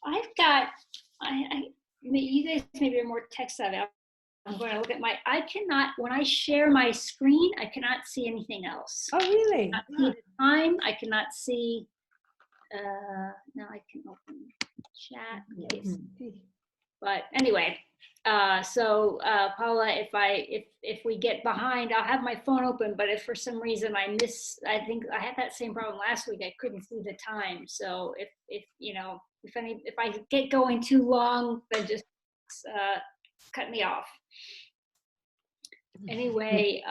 I've got, you guys maybe are more tech savvy. I'm going to look at I cannot, when I share my screen, I cannot see anything else. Oh, really? I cannot see the time. I cannot see, now I can open chat. But anyway, Paula, if we get behind, I'll have my phone open, but if for some reason I think I had that same problem last week. I couldn't see the time. So if I get going too long, then just cut me off. Anyway,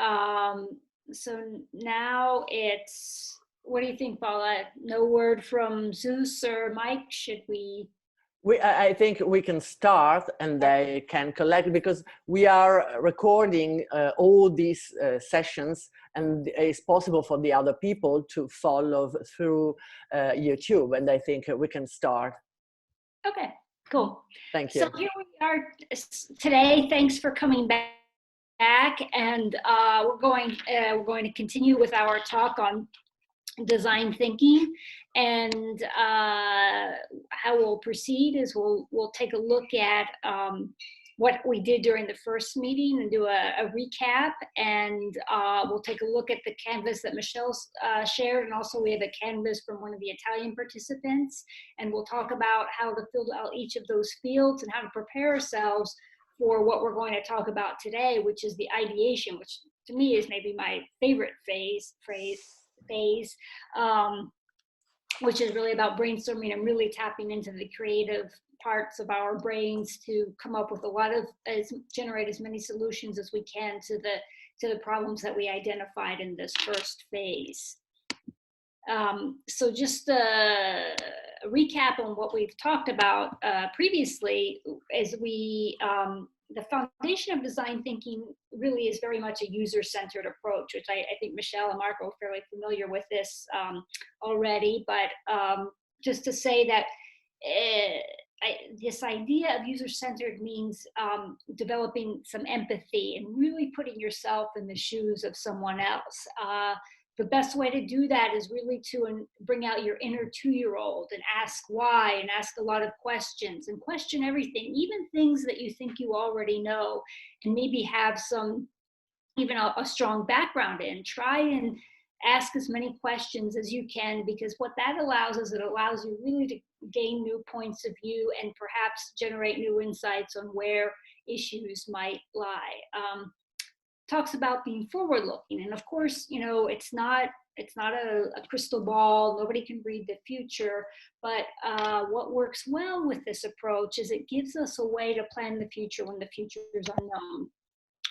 so now what do you think, Paula? No word from Zeus or Mike? Should we? I think we can start and they can collect, because we are recording all these sessions, and it's possible for the other people to follow through YouTube, and I think we can start. Okay, cool. Thank you. So here we are today. Thanks for coming back, and we're going to continue with our talk on design thinking. And how we'll proceed is we'll take a look at what we did during the first meeting and do a recap, and we'll take a look at the canvas that Michelle shared, and also we have a canvas from one of the Italian participants, and we'll talk about how to fill out each of those fields and how to prepare ourselves for what we're going to talk about today, which is the ideation, which to me is maybe my favorite phase, which is really about brainstorming and really tapping into the creative parts of our brains to come up with generate as many solutions as we can to the problems that we identified in this first phase. So just a recap on what we've talked about previously is the foundation of design thinking really is very much a user-centered approach, which I think Michelle and Marco are fairly familiar with this already, but just to say that this idea of user-centered means developing some empathy and really putting yourself in the shoes of someone else. The best way to do that is really to bring out your inner 2-year-old and ask why, and ask a lot of questions and question everything, even things that you think you already know and maybe have even a strong background in. Try and ask as many questions as you can, because what that allows is it allows you really to gain new points of view and perhaps generate new insights on where issues might lie. Talks about being forward-looking, and of course, it's not a crystal ball. Nobody can read the future, but what works well with this approach is it gives us a way to plan the future when the future is unknown.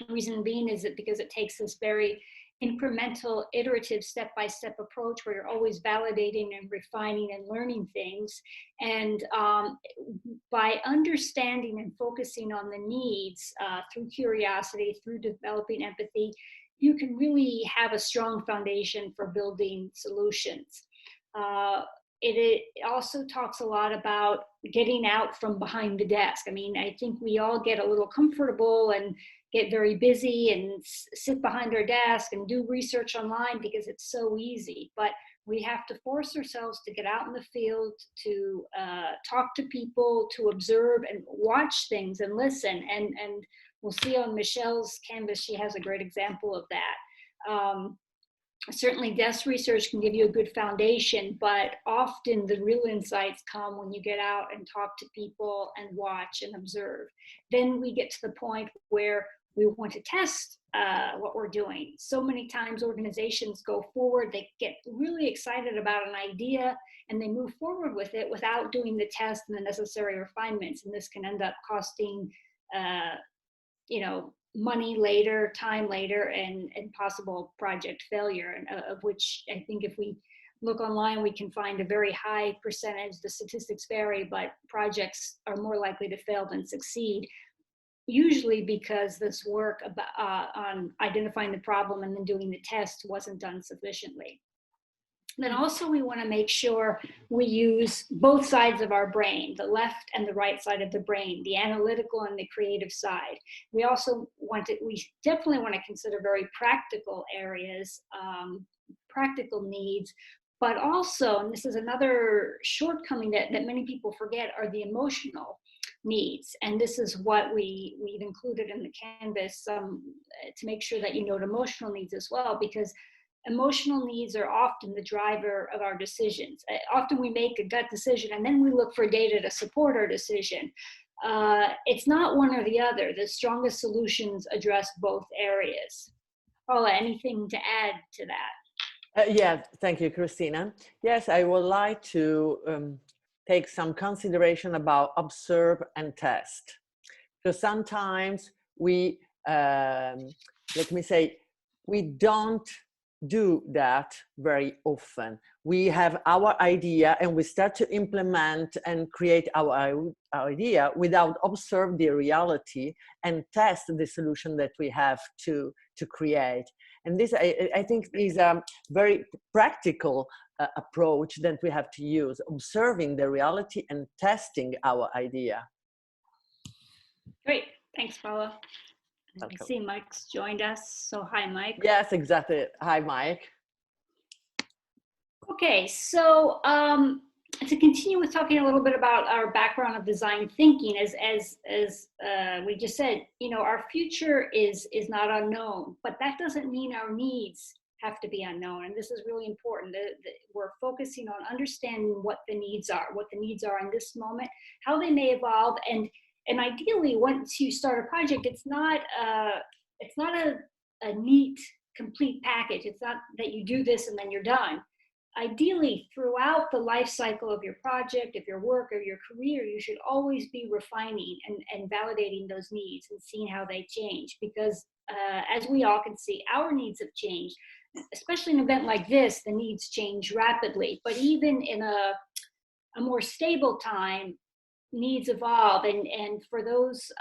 The reason being is because it takes this very incremental, iterative, step-by-step approach where you're always validating and refining and learning things. And by understanding and focusing on the needs through curiosity, through developing empathy, you can really have a strong foundation for building solutions. It also talks a lot about getting out from behind the desk. I mean, I think we all get a little comfortable and get very busy and sit behind our desk and do research online because it's so easy. But we have to force ourselves to get out in the field, to talk to people, to observe and watch things and listen. And we'll see on Michelle's canvas, she has a great example of that. Certainly desk research can give you a good foundation, but often the real insights come when you get out and talk to people and watch and observe. Then we get to the point where we want to test what we're doing. So many times organizations go forward, they get really excited about an idea and they move forward with it without doing the test and the necessary refinements. And this can end up costing, money later, time later, and possible project failure, and of which I think if we look online, we can find a very high percentage. The statistics vary, but projects are more likely to fail than succeed, usually because this work on identifying the problem and then doing the test wasn't done sufficiently. Then also we want to make sure we use both sides of our brain, the left and the right side of the brain, the analytical and the creative side. We definitely want to consider very practical areas, practical needs, but also, and this is another shortcoming that many people forget, are the emotional needs. And this is what we've included in the Canvas to make sure that you note emotional needs as well, because emotional needs are often the driver of our decisions. Often we make a gut decision and then we look for data to support our decision. It's not one or the other. The strongest solutions address both areas. Paula, anything to add to that? Yeah, thank you, Christina. Yes, I would like to take some consideration about observe and test. Because sometimes we, let me say, we don't do that very often. We have our idea and we start to implement and create our idea without observe the reality and test the solution that we have to create. And this, I think, is a very practical approach that we have to use, observing the reality and testing our idea. Great, thanks, Paula. Welcome. I see Mike's joined us, so hi, Mike. Yes, exactly. Hi, Mike. Okay, so to continue with talking a little bit about our background of design thinking, as we just said, you know, our future is not unknown, but that doesn't mean our needs have to be unknown. And this is really important. We're focusing on understanding what the needs are in this moment, how they may evolve, and ideally, once you start a project, it's not a neat, complete package. It's not that you do this and then you're done. Ideally, throughout the life cycle of your project, of your work, or your career, you should always be refining and validating those needs and seeing how they change. Because as we all can see, our needs have changed. Especially in an event like this, the needs change rapidly. But even in a more stable time, needs evolve, and for those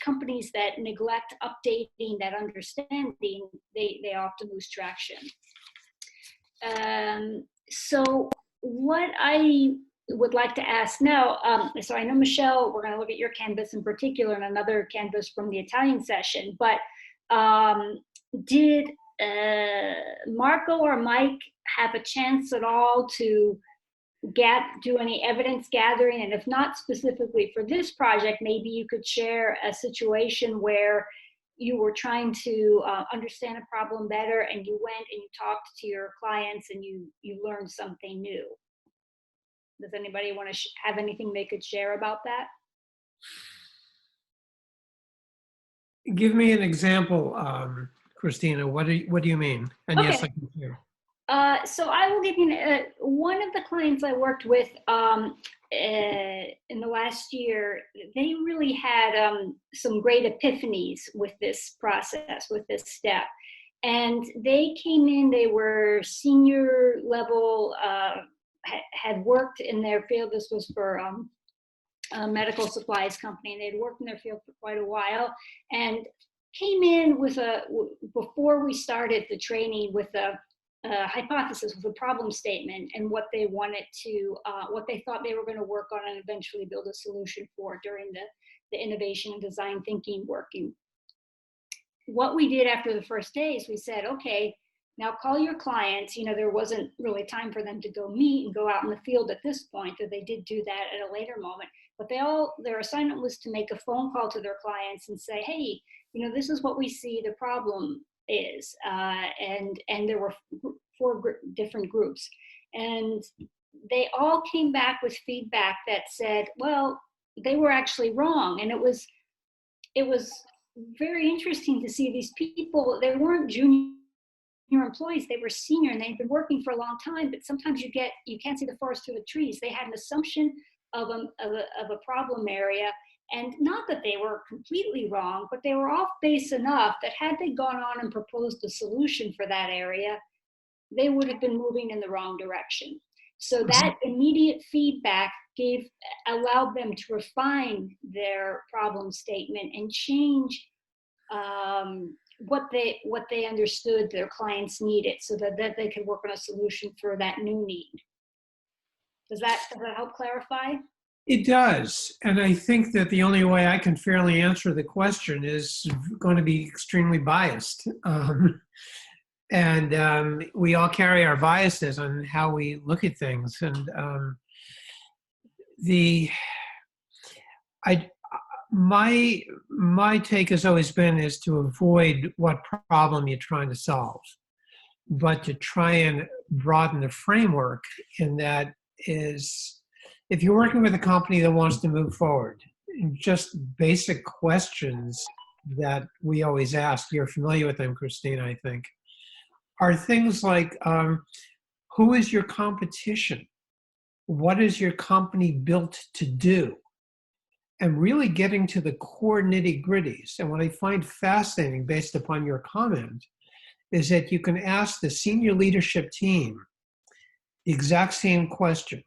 companies that neglect updating that understanding, they often lose traction. So what I would like to ask now, so I know, Michelle, we're going to look at your Canvas in particular and another Canvas from the Italian session, but did Marco or Mike have a chance at all to do any evidence gathering? And if not specifically for this project, maybe you could share a situation where you were trying to understand a problem better, and you went and you talked to your clients and you learned something new. Does anybody want to have anything they could share about that? Give me an example, Christina. What do you mean? And Okay. Yes, I can hear. So I will give you one of the clients I worked with in the last year. They really had some great epiphanies with this process, with this step. And they came in, they were senior level, had worked in their field. This was for a medical supplies company, and they'd worked in their field for quite a while, and came in with before we started the training, with a hypothesis, with a problem statement, and what they wanted to, what they thought they were going to work on and eventually build a solution for during the innovation and design thinking working. What we did after the first day is we said, okay, now call your clients. You know, there wasn't really time for them to go meet and go out in the field at this point, though they did do that at a later moment. But their assignment was to make a phone call to their clients and say, hey, you know, this is what we see the problem is. And there were 4 different groups. And they all came back with feedback that said, well, they were actually wrong. And it was very interesting to see these people. They weren't junior employees, they were senior, and they'd been working for a long time, but sometimes you can't see the forest through the trees. They had an assumption of a problem area, and not that they were completely wrong, but they were off base enough that had they gone on and proposed a solution for that area, they would have been moving in the wrong direction. So that immediate feedback allowed them to refine their problem statement and change what they understood their clients needed, so that they could work on a solution for that new need. Does that help clarify? It does. And I think that the only way I can fairly answer the question is going to be extremely biased. And we all carry our biases on how we look at things. And the I my take has always been is to avoid what problem you're trying to solve, but to try and broaden the framework. In that is, if you're working with a company that wants to move forward, just basic questions that we always ask, you're familiar with them, Christina, I think, are things like, who is your competition? What is your company built to do? And really getting to the core nitty-gritties. And what I find fascinating, based upon your comment, is that you can ask the senior leadership team the exact same question.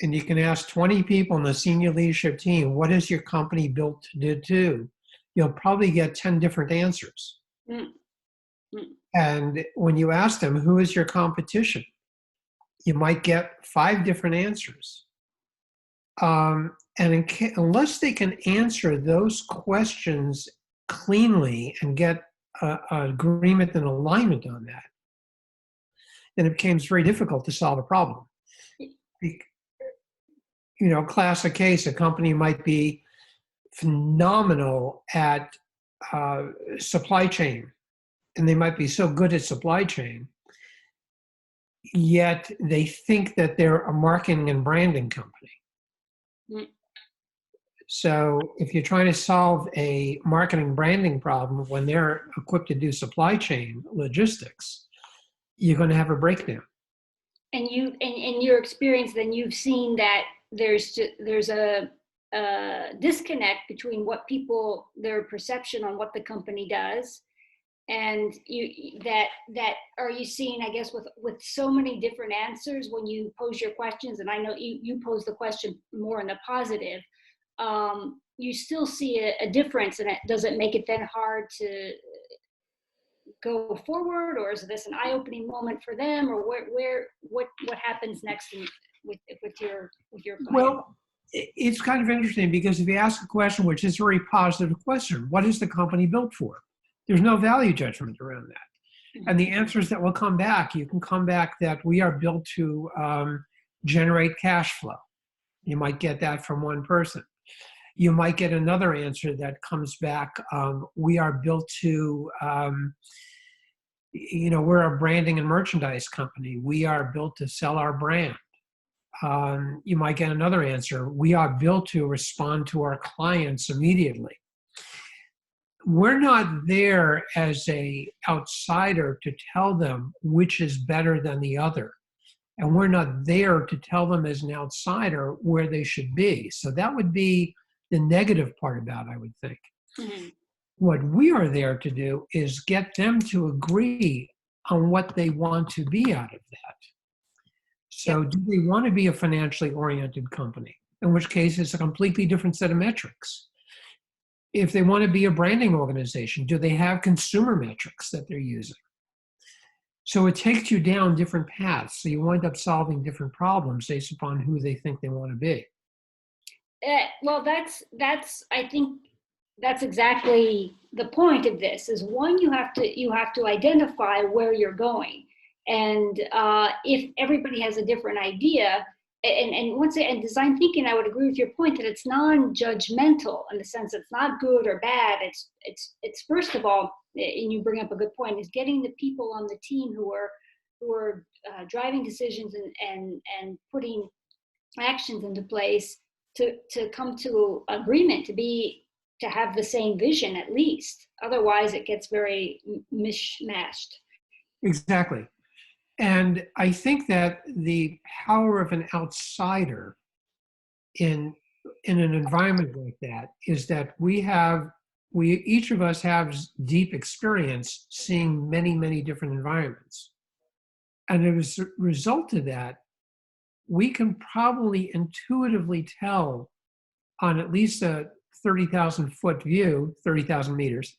And you can ask 20 people in the senior leadership team, what is your company built to do? You'll probably get 10 different answers. Mm-hmm. And when you ask them, who is your competition? You might get 5 different answers. Unless they can answer those questions cleanly and get an agreement and alignment on that, then it becomes very difficult to solve a problem. Classic case, a company might be phenomenal at supply chain, and they might be so good at supply chain, yet they think that they're a marketing and branding company. Mm. So if you're trying to solve a marketing branding problem when they're equipped to do supply chain logistics, you're going to have a breakdown. And in your experience, then you've seen that there's a disconnect between what their perception on what the company does, and that are you seeing, I guess, with so many different answers when you pose your questions, and I know you pose the question more in the positive, you still see a difference, and does it make it then hard to go forward, or is this an eye-opening moment for them, or what happens next with your client? Well, it's kind of interesting, because if you ask a question which is a very positive question, what is the company built for? There's no value judgment around that. Mm-hmm. And the answers that will come back, you can come back that we are built to generate cash flow. You might get that from one person. You might get another answer that comes back, we are built to, we're a branding and merchandise company. We are built to sell our brand. You might get another answer, we are built to respond to our clients immediately. We're not there as an outsider to tell them which is better than the other. And we're not there to tell them as an outsider where they should be. So that would be the negative part about it, I would think. Mm-hmm. What we are there to do is get them to agree on what they want to be out of that. So do they want to be a financially oriented company? In which case it's a completely different set of metrics. If they want to be a branding organization, do they have consumer metrics that they're using? So it takes you down different paths. So you wind up solving different problems based upon who they think they want to be. Well, I think that's exactly the point of this. Is one, you have to identify where you're going, and if everybody has a different idea, and design thinking, I would agree with your point that it's non-judgmental in the sense that it's not good or bad. It's first of all, and you bring up a good point, is getting the people on the team who are driving decisions and putting actions into place to come to agreement, to have the same vision at least. Otherwise, it gets very mishmashed. Exactly. And I think that the power of an outsider in an environment like that is that we each of us have deep experience seeing many, many different environments. And as a result of that, we can probably intuitively tell on at least a 30,000 foot view, 30,000 meters,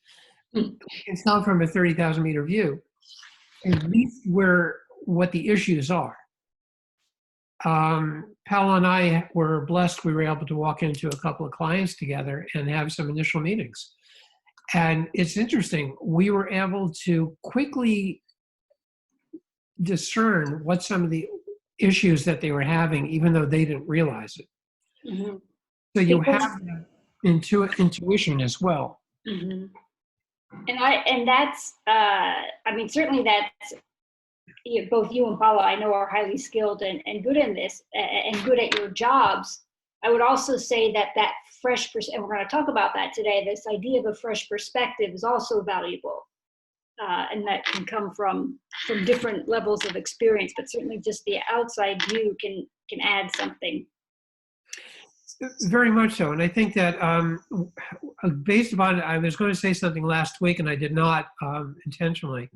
it's not from a 30,000 meter view, at least what the issues are. Pal and I were blessed. We were able to walk into a couple of clients together and have some initial meetings. And it's interesting. We were able to quickly discern what some of the issues that they were having, even though they didn't realize it. Mm-hmm. So you Because, have that intuition as well. mm-hmm. And that's, I mean, certainly that's, both you and Paula, I know, are highly skilled and good in this, and good at your jobs. I would also say that fresh, and we're going to talk about that today, this idea of a fresh perspective is also valuable. And that can come from different levels of experience, but certainly just the outside view can add something. Very much so. And I think that based upon, I was going to say something last week and I did not intentionally.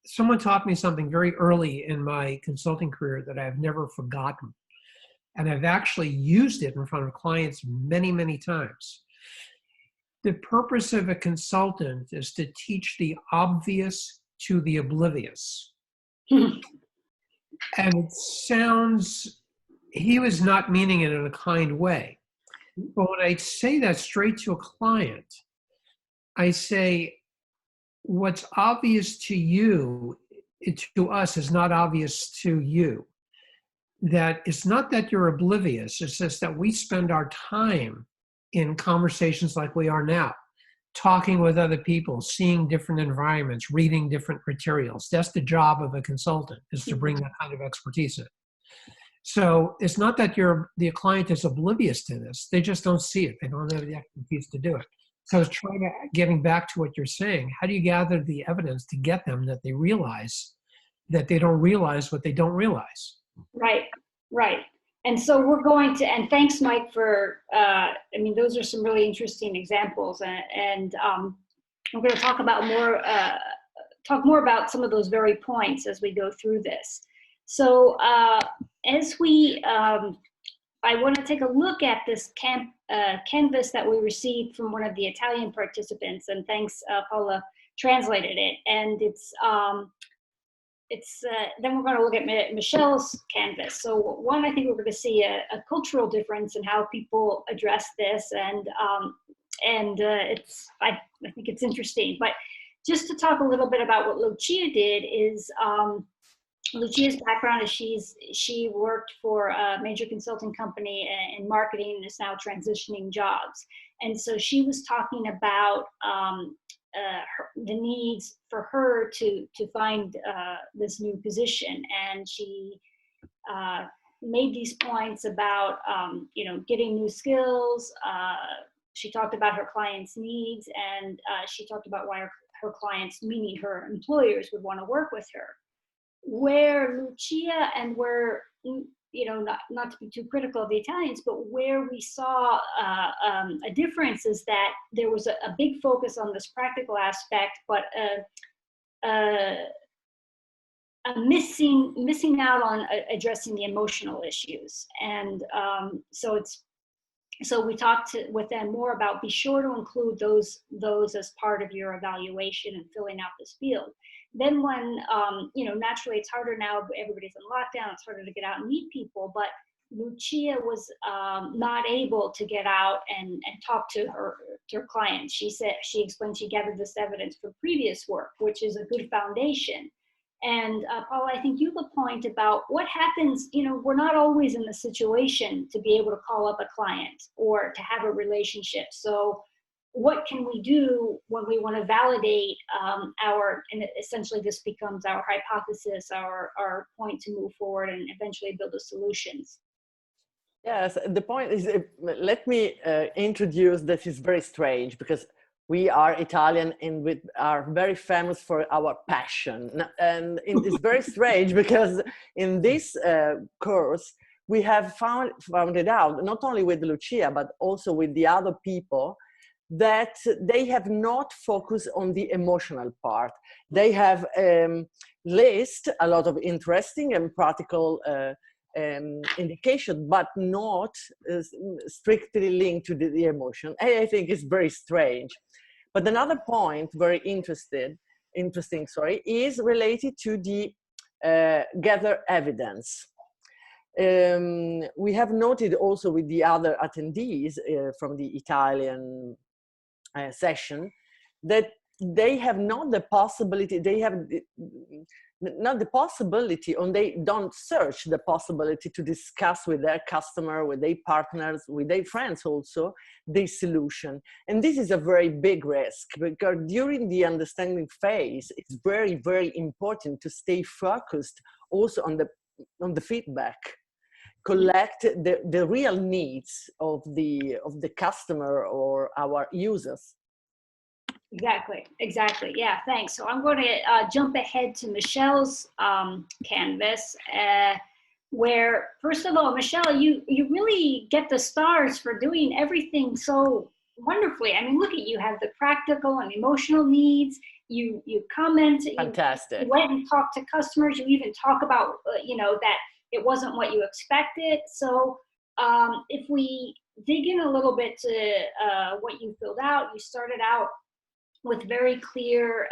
Someone taught me something very early in my consulting career that I've never forgotten. And I've actually used it in front of clients many, many times. The purpose of a consultant is to teach the obvious to the oblivious. And it sounds, he was not meaning it in a kind way. But when I say that straight to a client, I say, what's obvious to you, to us, is not obvious to you. That it's not that you're oblivious, it's just that we spend our time in conversations like we are now, talking with other people, seeing different environments, reading different materials. That's the job of a consultant, is to bring that kind of expertise in. So it's not that the client is oblivious to this, they just don't see it. They don't have the expertise to do it. So I was getting back to what you're saying, how do you gather the evidence to get them that they realize that they don't realize what they don't realize? Right, right. And so we're going to, and thanks, Mike, for, I mean, those are some really interesting examples. And we're going to talk about more about some of those very points as we go through this. So as we, I want to take a look at this canvas that we received from one of the Italian participants, and thanks, Paula translated it. And then we're going to look at Michelle's canvas. So one, I think we're going to see a cultural difference in how people address this, and I think it's interesting. But just to talk a little bit about what Lucia did is, Lucia's background is she worked for a major consulting company in marketing and is now transitioning jobs. And so she was talking about the needs for her to find this new position, and she made these points about getting new skills. She talked about her clients' needs, and she talked about why her clients, meaning her employers, would want to work with her. Where Lucia, and where, not to be too critical of the Italians, but where we saw a difference is that there was a big focus on this practical aspect, but a missing out on addressing the emotional issues. And so we talked with them more about, be sure to include those as part of your evaluation and filling out this field. Then when, naturally it's harder now, everybody's in lockdown, it's harder to get out and meet people, but Lucia was not able to get out and talk to her clients. She explained she gathered this evidence from previous work, which is a good foundation. And Paula, I think you have a point about what happens, we're not always in the situation to be able to call up a client or to have a relationship. So what can we do when we want to validate and essentially this becomes our hypothesis, our point to move forward and eventually build the solutions? Yes, the point is, let me introduce that is very strange, because we are Italian and we are very famous for our passion. And it is very strange because in this course, we have found it out, not only with Lucia, but also with the other people, that they have not focused on the emotional part. They have list a lot of interesting and practical indication, but not strictly linked to the emotion. I think it's very strange. But another point, very interesting, is related to the gather evidence. We have noted also with the other attendees from the Italian session that they have not the possibility, they have not the possibility, or they don't search the possibility to discuss with their customer, with their partners, with their friends also, the solution. And this is a very big risk, because during the understanding phase, it's very, very important to stay focused also on the feedback, collect the real needs of the customer or our users. Exactly. Yeah, thanks. So I'm going to jump ahead to Michelle's canvas, where, first of all, Michelle, you really get the stars for doing everything so wonderfully. I mean, look at you, have the practical and emotional needs. You comment. Fantastic. You went and talked to customers. You even talk about, that it wasn't what you expected. So if we dig in a little bit to what you filled out, you started out with very clear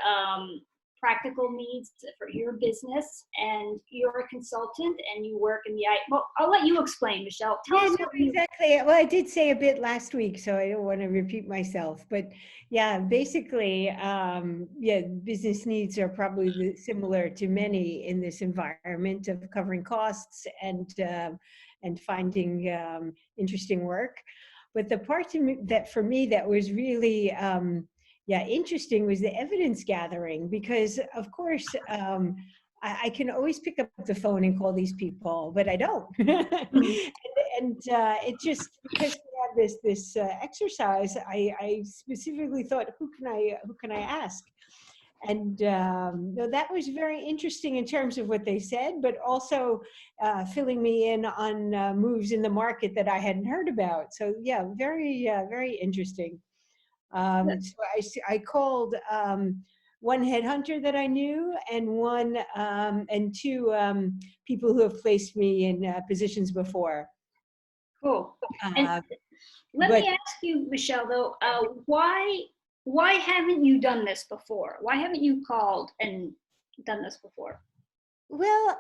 practical needs for your business, and you're a consultant and you work in the well, I'll let you explain, Michelle. Tell us exactly. Well, I did say a bit last week, so I don't want to repeat myself, but yeah, basically, business needs are probably similar to many in this environment of covering costs and finding interesting work. But the part that for me that was really interesting was the evidence gathering, because of course I can always pick up the phone and call these people, but I don't. and it just, because we had this exercise, I specifically thought, who can I ask? And that was very interesting in terms of what they said, but also filling me in on moves in the market that I hadn't heard about. So yeah, very interesting. So I called one headhunter that I knew, and two people who have placed me in positions before. Cool. And let me ask you, Michelle, though, why haven't you done this before? Why haven't you called and done this before? Well,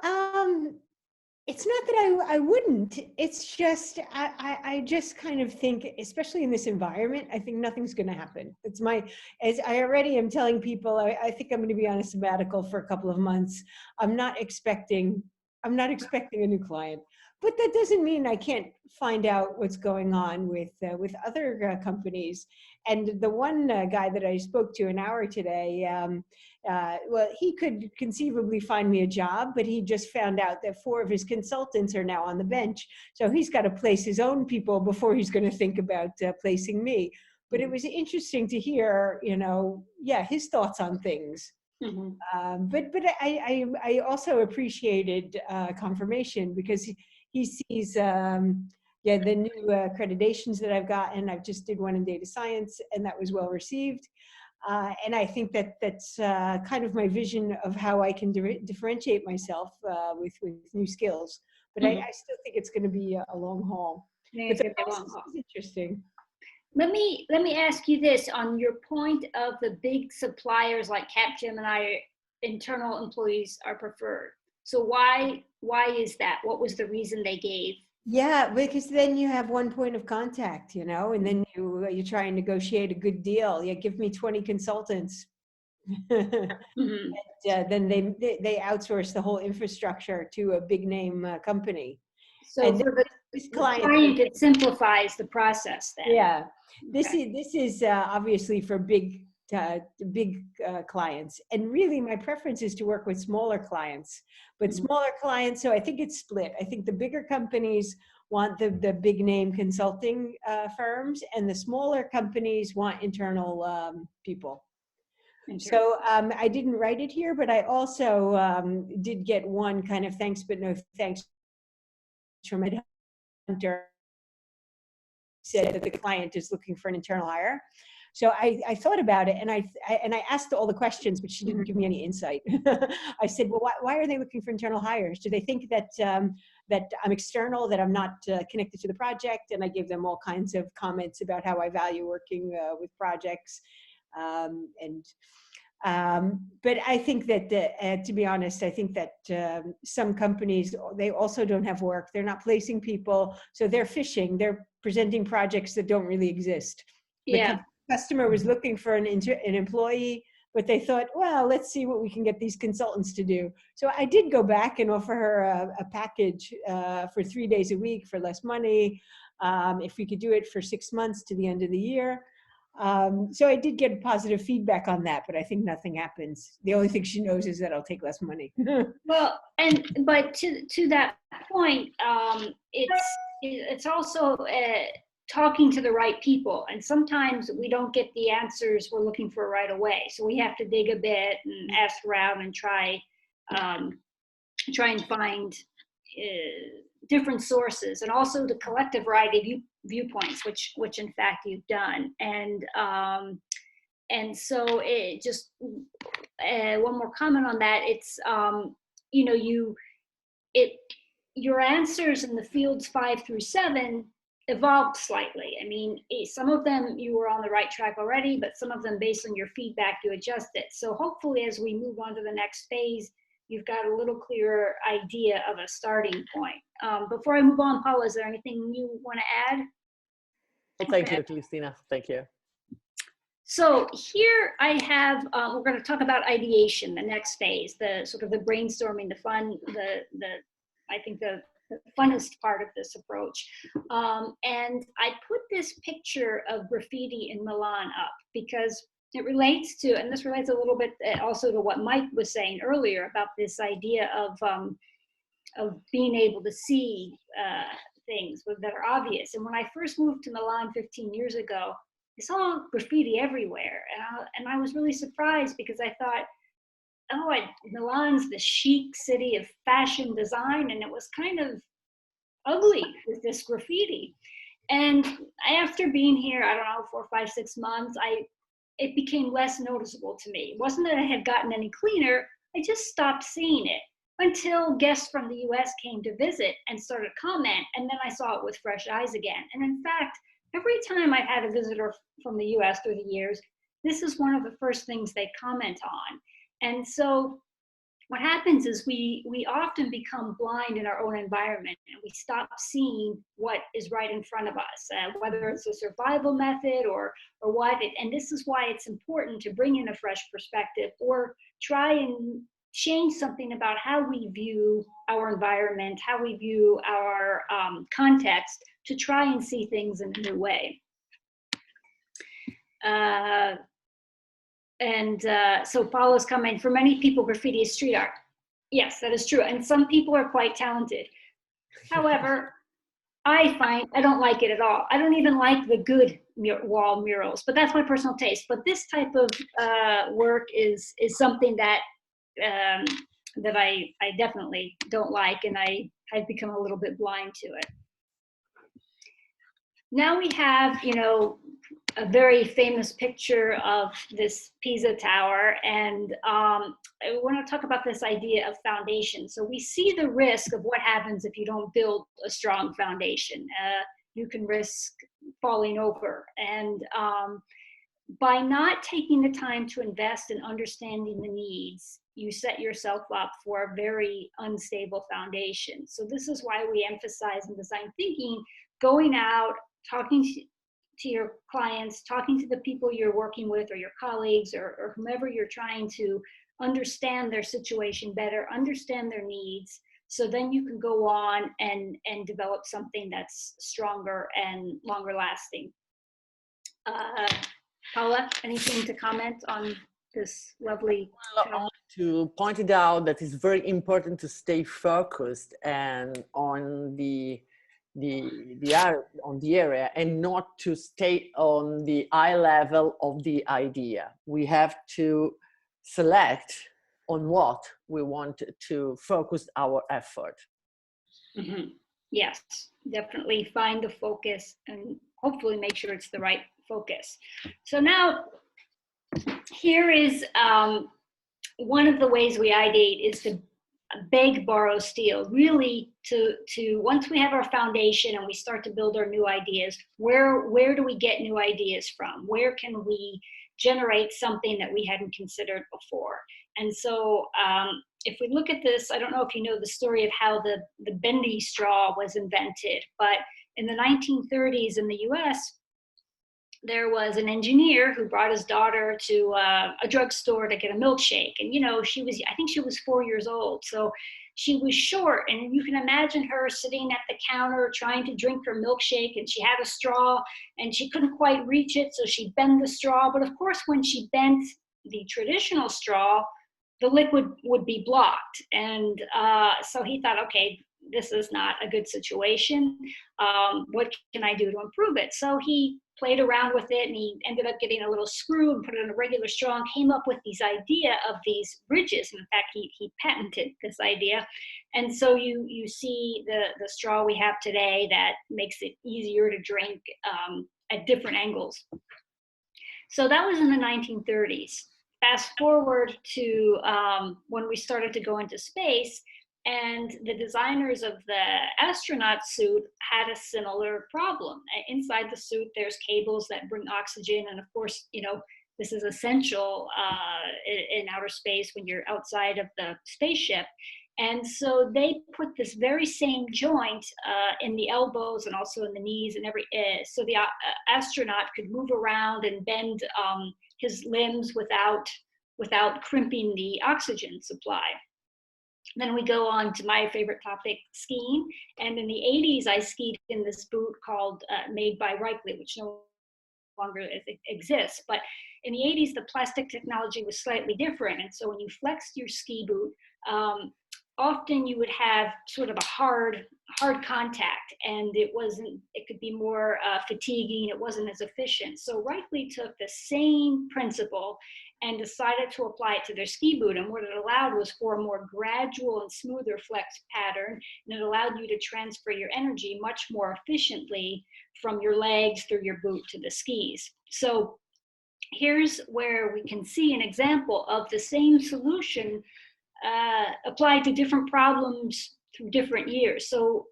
it's not that I wouldn't. It's just I just kind of think, especially in this environment, I think nothing's going to happen. As I already am telling people, I think I'm going to be on a sabbatical for a couple of months. I'm not expecting a new client, but that doesn't mean I can't find out what's going on with other companies. And the one guy that I spoke to an hour today, well, he could conceivably find me a job, but he just found out that 4 of his consultants are now on the bench. So he's got to place his own people before he's going to think about placing me. But it was interesting to hear, his thoughts on things. Mm-hmm. But I also appreciated confirmation, because he sees the new accreditations that I've gotten. I've just did one in data science, and that was well received. And I think that's kind of my vision of how I can differentiate myself with new skills. But I still think it's going to be a long haul. But the process is interesting. Let me ask you this, on your point of the big suppliers like Capgemini, internal employees are preferred. So why is that? What was the reason they gave? Yeah, because then you have one point of contact, and then you try and negotiate a good deal. Yeah, give me 20 consultants. Mm-hmm. And, then they outsource the whole infrastructure to a big name company. So and for the client, it simplifies the process then. Yeah, this is obviously for big clients, and really my preference is to work with smaller clients, but smaller clients. So I think it's split. I think the bigger companies want the big name consulting firms, and the smaller companies want internal people. So I didn't write it here, but I also did get one kind of thanks but no thanks from a headhunter. Said that the client is looking for an internal hire. So I thought about it, and I asked all the questions, but she didn't give me any insight. I said, well, why are they looking for internal hires? Do they think that that I'm external, that I'm not connected to the project? And I gave them all kinds of comments about how I value working with projects. But I think that, to be honest, I think that some companies, they also don't have work. They're not placing people, so they're fishing. They're presenting projects that don't really exist. Yeah. The customer was looking for an employee. but they thought, well, let's see what we can get these consultants to do. So I did go back and offer her a package for 3 days a week for less money, if we could do it for 6 months to the end of the year. So I did get positive feedback on that, but I think nothing happens. The only thing she knows is that I'll take less money. Well, but to that point, it's also talking to the right people, and sometimes we don't get the answers we're looking for right away. So we have to dig a bit and ask around and try and find different sources, and also the collective variety of viewpoints, which in fact you've done. And so it just one more comment on that. It's your answers in the fields 5 through 7 evolved slightly. I mean, some of them you were on the right track already, but some of them, based on your feedback, you adjusted. So hopefully, as we move on to the next phase, you've got a little clearer idea of a starting point. Before I move on, Paula, is there anything you want to add? Well, thank you, Christina. Thank you. So here I have, we're going to talk about ideation, the next phase, the sort of the brainstorming, the fun, I think the funnest part of this approach. And I put this picture of graffiti in Milan up because it relates to, and this relates a little bit also to what Mike was saying earlier about this idea of being able to see things that are obvious. And when I first moved to Milan 15 years ago, I saw graffiti everywhere. And I was really surprised because I thought, Milan's the chic city of fashion design, and it was kind of ugly with this graffiti. And after being here, I don't know, 4, 5, 6 months, it became less noticeable to me. It wasn't that it had gotten any cleaner, I just stopped seeing it until guests from the US came to visit and started to comment, and then I saw it with fresh eyes again. And in fact, every time I've had a visitor from the US through the years, this is one of the first things they comment on. And so what happens is we often become blind in our own environment, and we stop seeing what is right in front of us, whether it's a survival method or what. And this is why it's important to bring in a fresh perspective or try and change something about how we view our environment, how we view our context, to try and see things in a new way. So Paula's comment, for many people, graffiti is street art. Yes, that is true. And some people are quite talented. However, I don't like it at all. I don't even like the good wall murals, but that's my personal taste. But this type of work is something that I definitely don't like, and I've become a little bit blind to it. Now we have, a very famous picture of this Pisa Tower, and I want to talk about this idea of foundation. So we see the risk of what happens if you don't build a strong foundation. You can risk falling over, and by not taking the time to invest in understanding the needs, you set yourself up for a very unstable foundation. So this is why we emphasize in design thinking, going out, talking to your clients, talking to the people you're working with, or your colleagues, or whomever you're trying to understand their situation better, understand their needs, so then you can go on and develop something that's stronger and longer lasting. Paula, anything to comment on this lovely? To point it out that it's very important to stay focused and on the area, and not to stay on the eye level of the idea. We have to select on what we want to focus our effort. Mm-hmm. Yes, definitely find the focus and hopefully make sure it's the right focus. So now here is one of the ways we ideate is to beg, borrow, steal. Really, to once we have our foundation and we start to build our new ideas, where do we get new ideas from? Where can we generate something that we hadn't considered before? And so if we look at this, I don't know if you know the story of how the bendy straw was invented, but in the 1930s in the US, there was an engineer who brought his daughter to a drugstore to get a milkshake. And, you know, I think she was 4 years old. So she was short. And you can imagine her sitting at the counter trying to drink her milkshake. And she had a straw and she couldn't quite reach it. So she bent the straw. But of course, when she bent the traditional straw, the liquid would be blocked. And so he thought, okay, this is not a good situation. What can I do to improve it? So he played around with it, and he ended up getting a little screw and put it in a regular straw and came up with this idea of these bridges. In fact, he patented this idea. And so you see the straw we have today that makes it easier to drink at different angles. So that was in the 1930s. Fast forward to when we started to go into space, and the designers of the astronaut suit had a similar problem. Inside the suit, there's cables that bring oxygen. And of course, you know, this is essential in outer space when you're outside of the spaceship. And so they put this very same joint in the elbows and also in the knees and so the astronaut could move around and bend his limbs without crimping the oxygen supply. Then we go on to my favorite topic, skiing. And in the 80s, I skied in this boot called Made by Reichly, which no longer exists. But in the 80s, the plastic technology was slightly different. And so when you flexed your ski boot, often you would have sort of a hard contact, and it could be more fatiguing. It wasn't as efficient. So Reichly took the same principle and decided to apply it to their ski boot. And what it allowed was for a more gradual and smoother flex pattern. And it allowed you to transfer your energy much more efficiently from your legs through your boot to the skis. So here's where we can see an example of the same solution applied to different problems through different years. So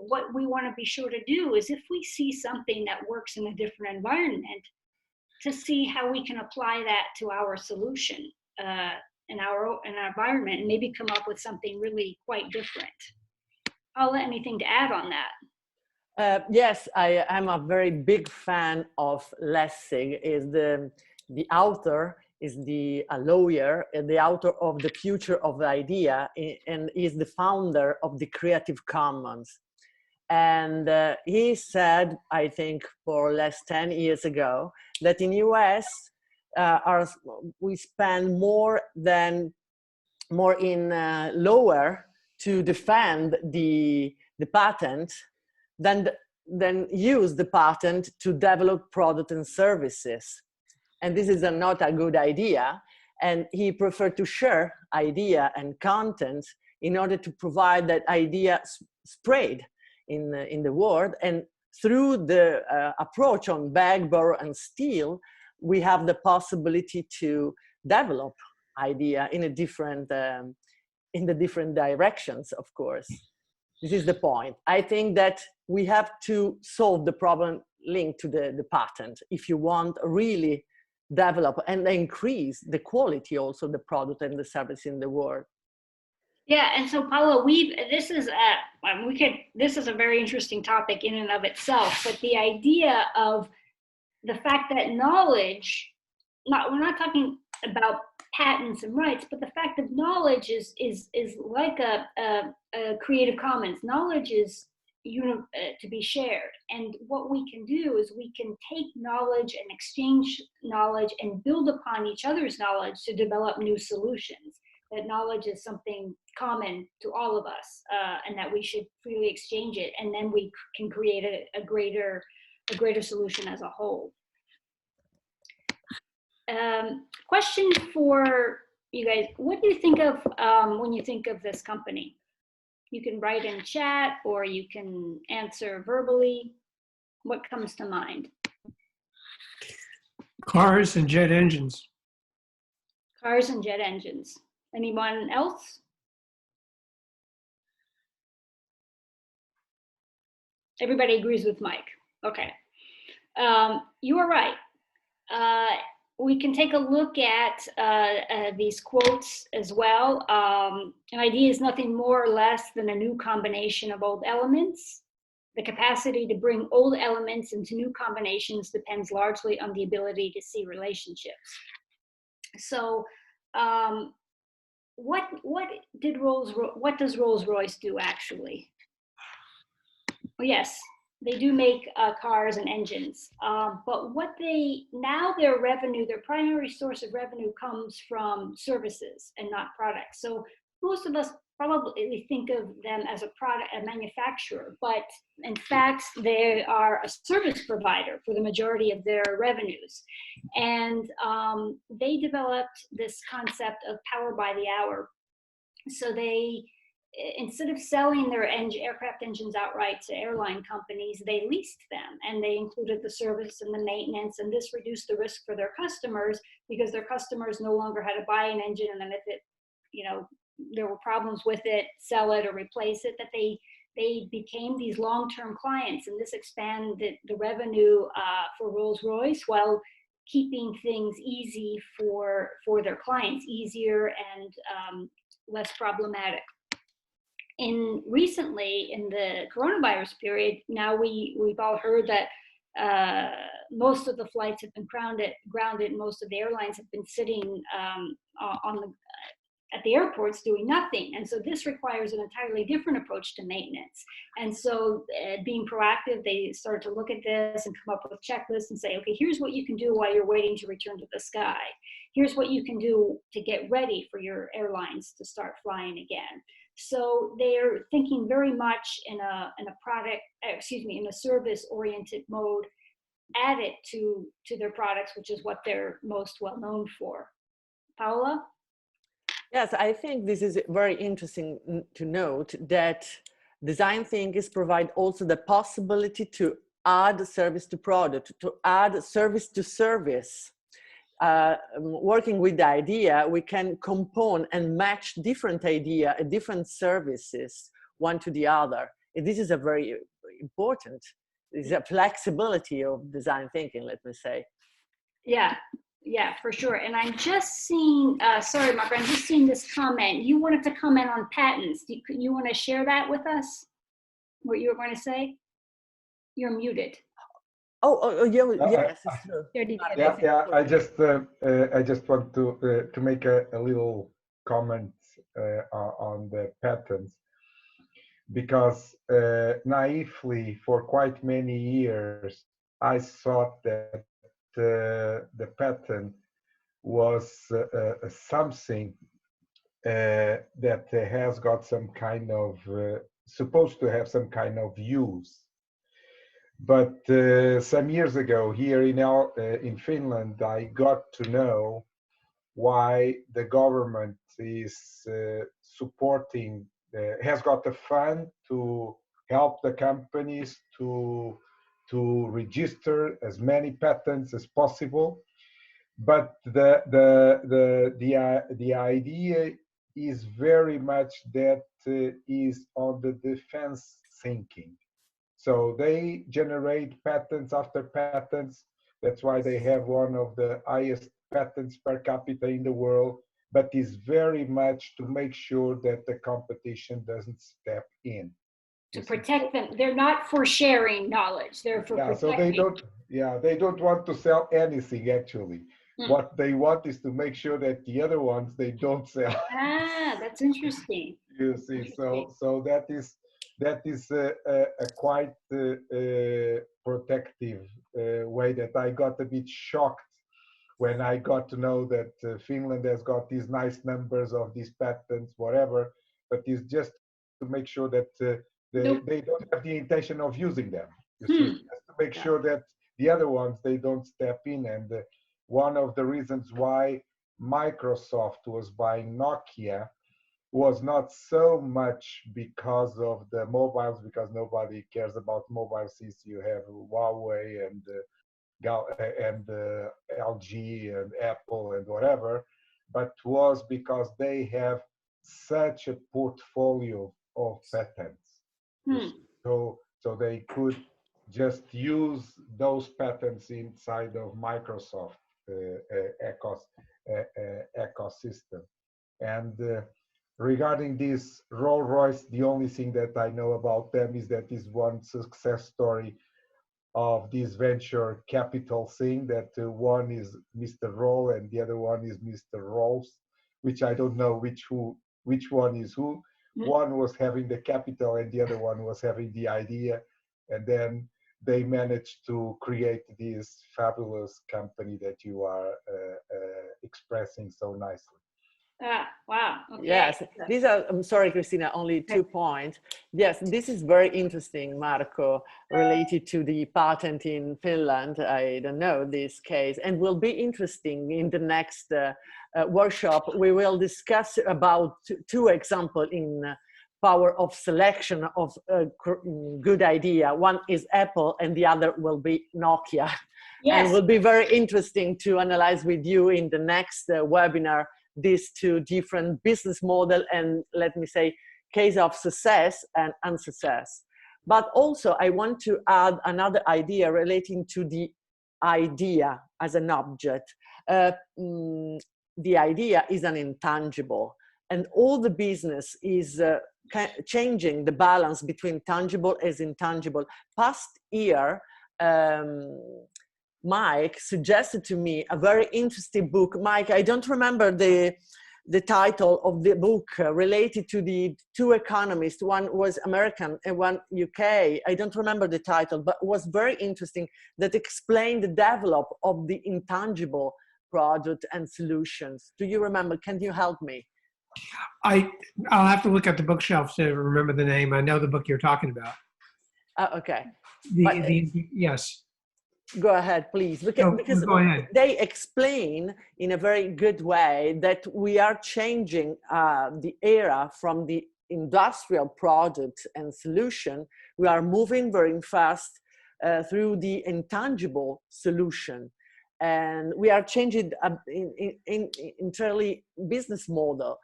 what we want to be sure to do is, if we see something that works in a different environment, to see how we can apply that to our solution in our environment, and maybe come up with something really quite different. Paula, anything to add on that? Yes, I'm a very big fan of Lessig. The author is a lawyer and the author of The Future of the Idea, and is the founder of the Creative Commons. And he said, I think for less 10 years ago, that in US, we spend more in lower to defend the patent than use the patent to develop products and services. And this is not a good idea. And he preferred to share idea and content in order to provide that idea spread in the world. And through the approach on bag, borrow, and steal, we have the possibility to develop idea in the different directions, of course. This is the point. I think that we have to solve the problem linked to the patent if you want really develop and increase the quality also the product and the service in the world. Yeah, and so Paula, this is a very interesting topic in and of itself, but the idea of the fact that knowledge, we're not talking about patents and rights, but the fact of knowledge is like a Creative Commons. Knowledge is to be shared, and what we can do is we can take knowledge and exchange knowledge and build upon each other's knowledge to develop new solutions. That knowledge is something common to all of us, and that we should freely exchange it, and then we can create a greater solution as a whole. Question for you guys: what do you think of when you think of this company? You can write in chat, or you can answer verbally. What comes to mind? Cars and jet engines. Cars and jet engines. Anyone else? Everybody agrees with Mike. Okay. You are right. We can take a look at these quotes as well. An idea is nothing more or less than a new combination of old elements The capacity to bring old elements into new combinations depends largely on the ability to see relationships. So, what does Rolls-Royce do actually? Well, yes, they do make cars and engines, but their revenue, their primary source of revenue comes from services and not products. So most of us probably think of them as a manufacturer, but in fact, they are a service provider for the majority of their revenues. And they developed this concept of power by the hour. So they, instead of selling their aircraft engines outright to airline companies, they leased them, and they included the service and the maintenance, and this reduced the risk for their customers because their customers no longer had to buy an engine, and then if it, there were problems with it, sell it or replace it, that they became these long-term clients, and this expanded the revenue for Rolls-Royce while keeping things easy for their clients, easier and less problematic. Recently, in the coronavirus period, now we've all heard that most of the flights have been grounded. Most of the airlines have been sitting at the airports doing nothing. And so this requires an entirely different approach to maintenance. And so being proactive, they start to look at this and come up with checklists and say, okay, here's what you can do while you're waiting to return to the sky. Here's what you can do to get ready for your airlines to start flying again. So they're thinking very much in a service-oriented mode, added to their products, which is what they're most well known for. Paola? Yes, I think this is very interesting to note that design thinkers provide also the possibility to add service to product, to add service to service. Working with the idea, we can compone and match different idea, different services, one to the other. And this is a very important, it's a flexibility of design thinking, let me say. Yeah, for sure. And I'm just seeing, sorry, Margaret, I'm just seeing this comment. You wanted to comment on patents. You want to share that with us? What you were going to say? You're muted. Yeah, yes, it's true. Yeah. I just want to make a little comment on the patents, because naively for quite many years I thought that the patent was something that has got some kind of supposed to have some kind of use. But some years ago here in Finland, I got to know why the government is supporting, has got a fund to help the companies to register as many patents as possible. But the idea is very much that is on the defense thinking. So they generate patents after patents. That's why they have one of the highest patents per capita in the world, but is very much to make sure that the competition doesn't step in. To protect them. They're not for sharing knowledge. They're for protecting. So they don't want to sell anything actually. What they want is to make sure that the other ones, they don't sell. That's interesting. You see, so that is a quite protective way that I got a bit shocked when I got to know that Finland has got these nice numbers of these patents, whatever, but it's just to make sure that they don't have the intention of using them. You see, just to make sure that the other ones, they don't step in. And one of the reasons why Microsoft was buying Nokia was not so much because of the mobiles, because nobody cares about mobiles since you have Huawei and LG and Apple and whatever, but was because they have such a portfolio of patents. So they could just use those patents inside of Microsoft ecosystem. And regarding this Rolls-Royce, the only thing that I know about them is that is one success story of this venture capital thing, that one is Mr. Roll and the other one is Mr. Rolls, which I don't know which one is who. One was having the capital and the other one was having the idea, and then they managed to create this fabulous company that you are expressing so nicely. Ah, wow. Okay. Yes, these are, I'm sorry, Christina, only 2 points. Yes, this is very interesting, Marco, related to the patent in Finland. I don't know this case, and will be interesting in the next workshop. We will discuss about two examples in power of selection of a good idea. One is Apple and the other will be Nokia. Yes. And it will be very interesting to analyze with you in the next webinar these two different business model and, let me say, case of success and unsuccess. But also I want to add another idea relating to the idea as an object. The idea is an intangible, and all the business is changing the balance between tangible and intangible. Past year, Mike suggested to me a very interesting book. Mike, I don't remember the title of the book related to the two economists. One was American and one UK. I don't remember the title, but it was very interesting, that explained the develop of the intangible product and solutions. Do you remember? Can you help me? I'll have to look at the bookshelf to remember the name. I know the book you're talking about. Okay. Yes. Go ahead, please, because go ahead. They explain in a very good way that we are changing the era from the industrial product and solution. We are moving very fast through the intangible solution, and we are changing entirely business model.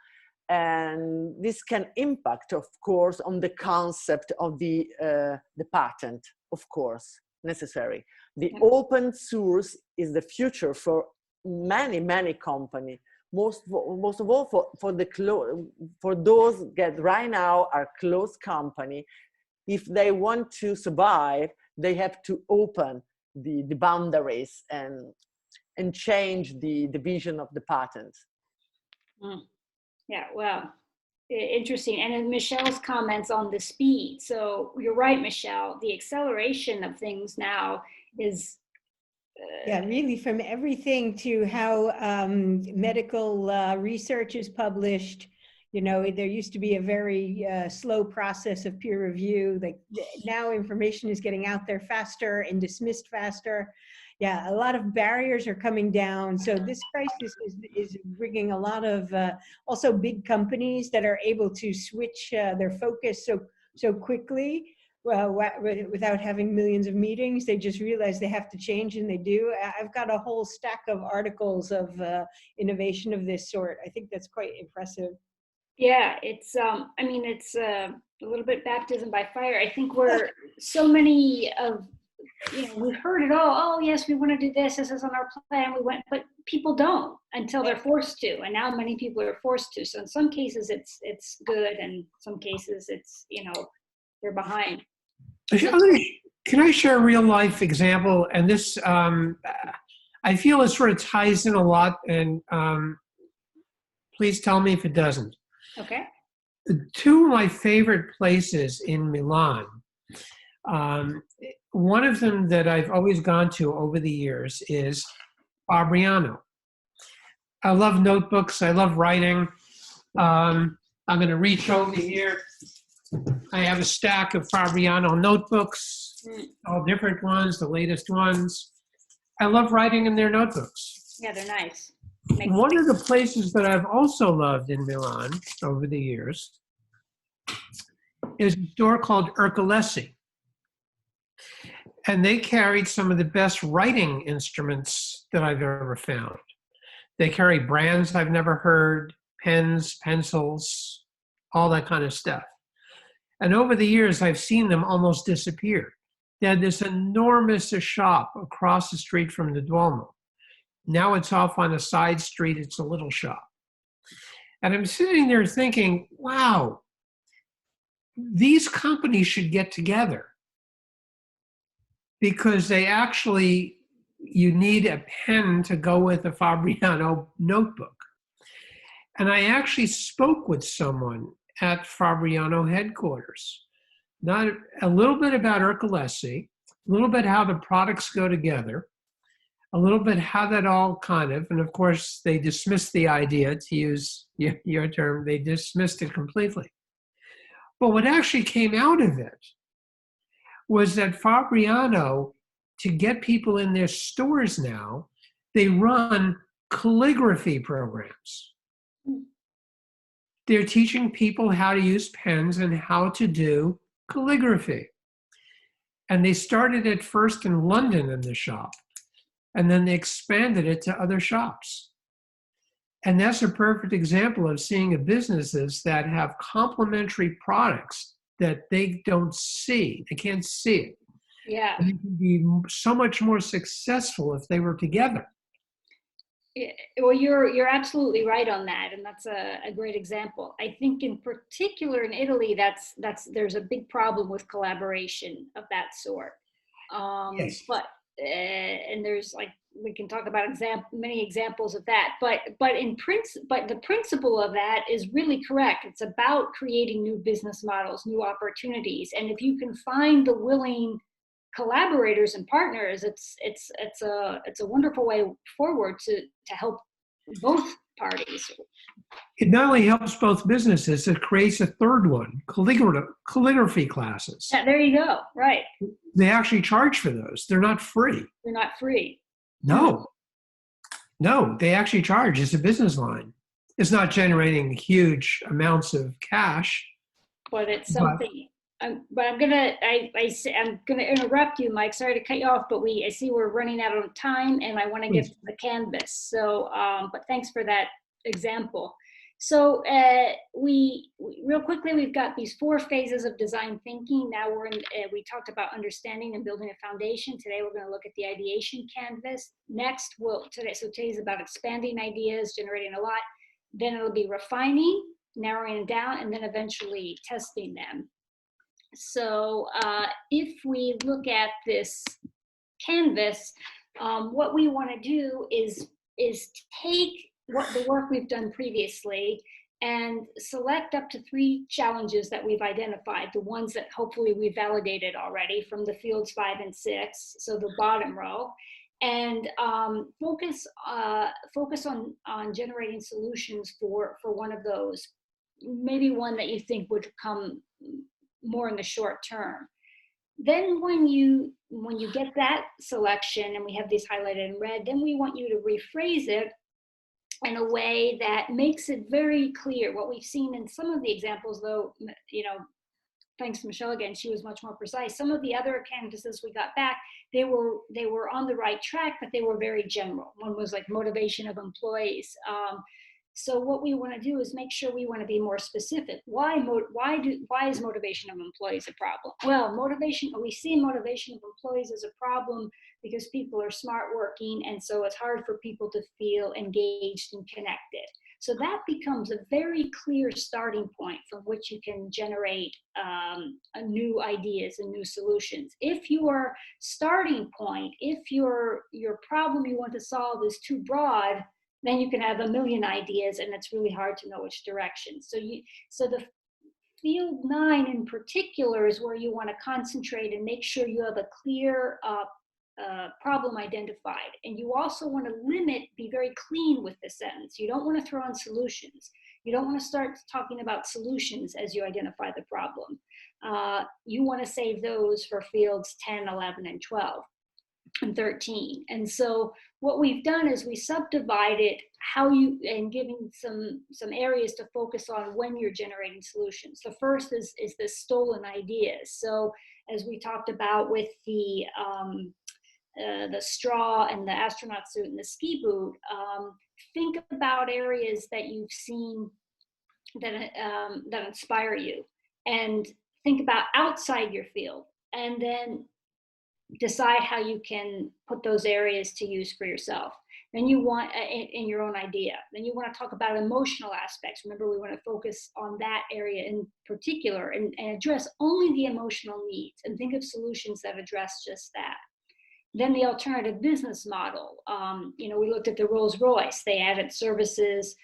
And this can impact, of course, on the concept of the patent, of course, necessary. The open source is the future for many companies. Most of all for those that right now are closed company. If they want to survive, they have to open the boundaries and change the vision of the patent. Yeah, well, interesting. And in Michelle's comments on the speed. So you're right, Michelle, the acceleration of things now is yeah, really, from everything to how medical research is published. You know, there used to be a very slow process of peer review. Like now information is getting out there faster and dismissed faster. Yeah, a lot of barriers are coming down. So this crisis is bringing a lot of also big companies that are able to switch their focus so quickly. Well, without having millions of meetings, they just realize they have to change, and they do. I've got a whole stack of articles of innovation of this sort. I think that's quite impressive. Yeah, it's I mean, it's a little bit baptism by fire. I think we're so many of, you know, we heard it all. Oh yes, we want to do this. This is on our plan. We went, but people don't until they're forced to. And now many people are forced to. So in some cases it's good, and in some cases it's, you know, they're behind. Can I share a real life example? And this, I feel it sort of ties in a lot, and please tell me if it doesn't. Okay. Two of my favorite places in Milan, one of them that I've always gone to over the years is Fabriano. I love notebooks. I love writing. I'm going to reach over here. I have a stack of Fabriano notebooks, all different ones, the latest ones. I love writing in their notebooks. Yeah, they're nice. One of the places that I've also loved in Milan over the years is a store called Ercolesi. And they carried some of the best writing instruments that I've ever found. They carry brands I've never heard, pens, pencils, all that kind of stuff. And over the years, I've seen them almost disappear. They had this enormous shop across the street from the Duomo. Now it's off on a side street. It's a little shop. And I'm sitting there thinking, wow, these companies should get together because they actually, you need a pen to go with a Fabriano notebook. And I actually spoke with someone at Fabriano headquarters, not a little bit about Ercolesi, a little bit how the products go together, a little bit how that all kind of, and of course they dismissed the idea, to use your term, they dismissed it completely. But what actually came out of it was that Fabriano, to get people in their stores now, they run calligraphy programs. They're teaching people how to use pens and how to do calligraphy. And they started it first in London in the shop, and then they expanded it to other shops. And that's a perfect example of seeing businesses that have complementary products that they don't see. They can't see it. Yeah. And they can be so much more successful if they were together. Well, you're absolutely right on that, and that's a great example. I think in particular in Italy, there's a big problem with collaboration of that sort. Yes. But and there's like, we can talk about many examples of that. But the principle of that is really correct. It's about creating new business models, new opportunities, and if you can find the willing collaborators and partners, it's a wonderful way forward to help both parties. It not only helps both businesses, it creates a third one, calligraphy classes. Yeah, there you go. Right. They actually charge for those. They're not free. They're not free. No, they actually charge. It's a business line. It's not generating huge amounts of cash. But it's something. But I'm gonna interrupt you, Mike. Sorry to cut you off, but I see we're running out of time, and I want to get to the canvas. So, but thanks for that example. So, we real quickly, we've got these 4 phases of design thinking. Now we're in. We talked about understanding and building a foundation. Today we're going to look at the ideation canvas. Next, today's about expanding ideas, generating a lot. Then it'll be refining, narrowing it down, and then eventually testing them. So if we look at this canvas, what we want to do is take the work we've done previously and select up to 3 challenges that we've identified, the ones that hopefully we validated already from the fields 5 and 6, so the bottom row, and focus on generating solutions for one of those, maybe one that you think would come more in the short term. Then when you get that selection, and we have these highlighted in red, then we want you to rephrase it in a way that makes it very clear. What we've seen in some of the examples, though, thanks to Michelle again, she was much more precise. Some of the other canvases we got back, they were on the right track, but they were very general. One was like motivation of employees. So what we want to do is make sure we want to be more specific. Why is motivation of employees a problem? Well, we see motivation of employees as a problem because people are smart working, and so it's hard for people to feel engaged and connected. So that becomes a very clear starting point from which you can generate new ideas and new solutions. If your starting point, if your problem you want to solve is too broad, then you can have a million ideas, and it's really hard to know which direction. So the field 9 in particular is where you want to concentrate and make sure you have a clear problem identified. And you also want to be very clean with the sentence. You don't want to throw in solutions. You don't want to start talking about solutions as you identify the problem. You want to save those for fields 10, 11, and 12. And 13. And so what we've done is we subdivided and giving some areas to focus on when you're generating solutions. The first is the stolen ideas. So as we talked about with the straw and the astronaut suit and the ski boot, think about areas that you've seen that inspire you, and think about outside your field, and then decide how you can put those areas to use for yourself. Then you want, in your own idea, then you want to talk about emotional aspects. Remember, we want to focus on that area in particular and address only the emotional needs and think of solutions that address just that. Then the alternative business model. We looked at the Rolls-Royce. They added services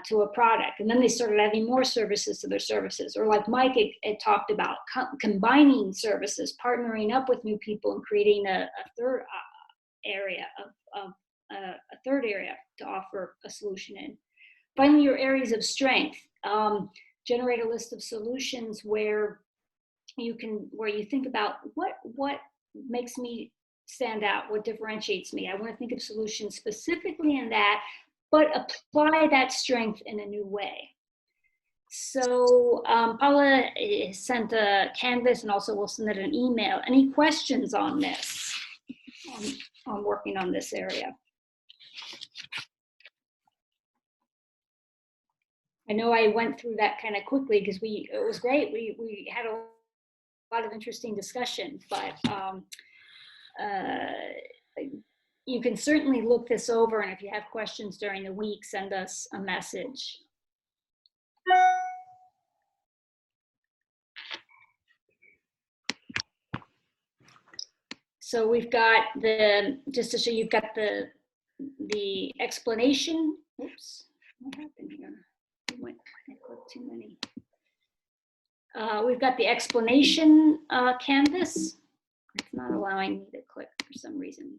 to a product, and then they started adding more services to their services. Or like Mike had talked about, combining services, partnering up with new people and creating a third area a third area to offer a solution in. Finally, your areas of strength. Generate a list of solutions where you think about what makes me stand out, what differentiates me. I want to think of solutions specifically in that, but apply that strength in a new way. So Paula sent a Canvas, and also we'll send it an email. Any questions on this? On working on this area. I know I went through that kind of quickly because it was great. We had a lot of interesting discussion, but you can certainly look this over, and if you have questions during the week, send us a message. So we've got just to show you've got the explanation. Oops, what happened here? I clicked too many. We've got the explanation canvas. It's not allowing me to click for some reason.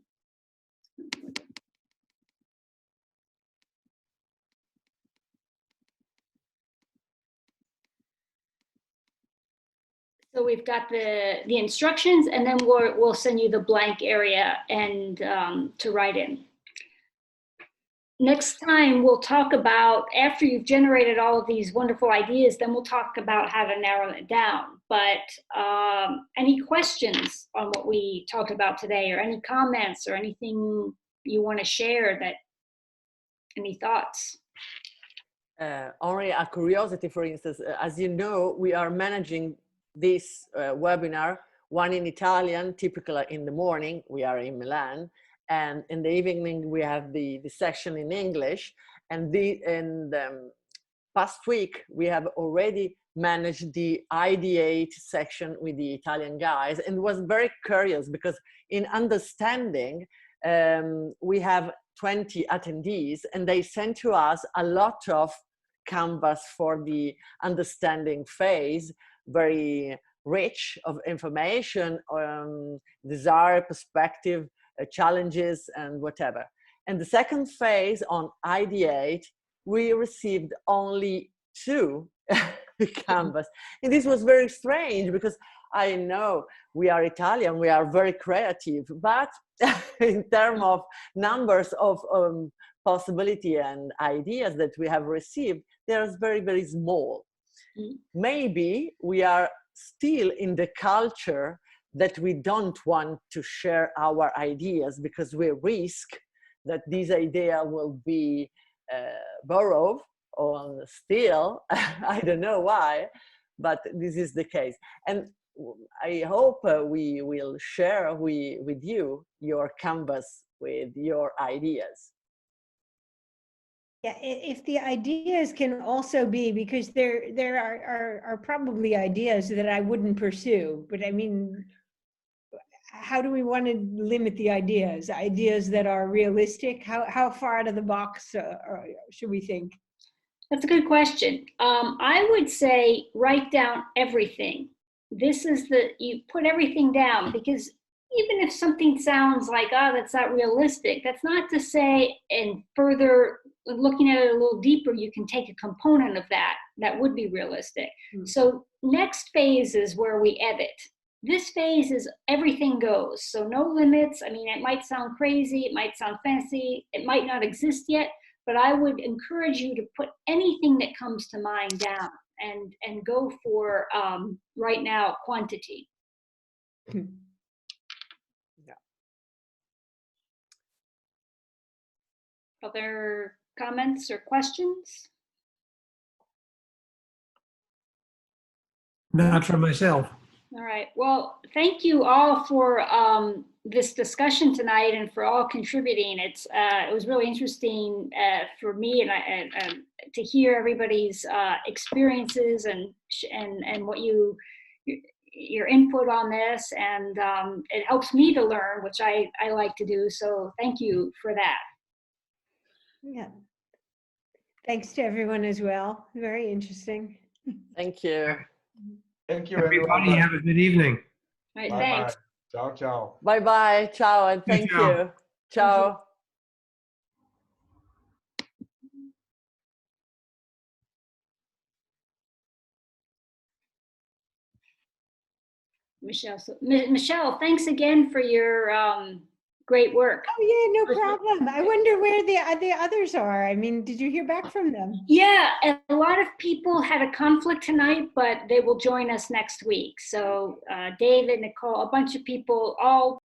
So we've got the instructions, and then we'll send you the blank area and to write in. Next time we'll talk about, after you've generated all of these wonderful ideas, then we'll talk about how to narrow it down. But any questions on what we talked about today, or any comments, or anything you want to share, any thoughts? Only a curiosity, for instance, as you know, we are managing this webinar, one in Italian, typically in the morning, we are in Milan, and in the evening we have the section in English. And past week we have already managed the Ideate section with the Italian guys, and was very curious because in understanding we have 20 attendees, and they sent to us a lot of canvas for the understanding phase, very rich of information, desire, perspective, challenges, and whatever. And the second phase on Ideate, we received only 2 canvas. And this was very strange because I know we are Italian, we are very creative, but in terms of numbers of possibility and ideas that we have received, they are very, very small. Maybe we are still in the culture that we don't want to share our ideas because we risk that this idea will be borrowed or steal. I don't know why, but this is the case. And I hope we will share with you your canvas with your ideas. Yeah, if the ideas can also be, because there are probably ideas that I wouldn't pursue, but I mean, how do we want to limit the ideas? Ideas that are realistic? How far out of the box should we think? That's a good question. I would say write down everything. You put everything down, because even if something sounds like, oh, that's not realistic, that's not to say, and further looking at it a little deeper, you can take a component of that would be realistic. Mm-hmm. So next phase is where we edit. This phase is everything goes. So no limits. I mean, it might sound crazy, it might sound fancy, it might not exist yet, but I would encourage you to put anything that comes to mind down and go for, right now, quantity. Yeah. Other comments or questions? Not for myself. All right. Well, thank you all for this discussion tonight and for all contributing. It was really interesting for me and to hear everybody's experiences and what your input on this, and it helps me to learn, which I like to do. So thank you for that. Yeah. Thanks to everyone as well. Very interesting. Thank you. Thank you, Everybody everyone. have a good evening. All right, Bye thanks. bye. Ciao, ciao. Bye bye. Ciao and thank Ciao. you. Ciao. Michelle. So, Michelle, thanks again for your great work. Oh yeah, no problem. I wonder where the others are. I mean, did you hear back from them? Yeah, and a lot of people had a conflict tonight, but they will join us next week. So David, Nicole, a bunch of people, all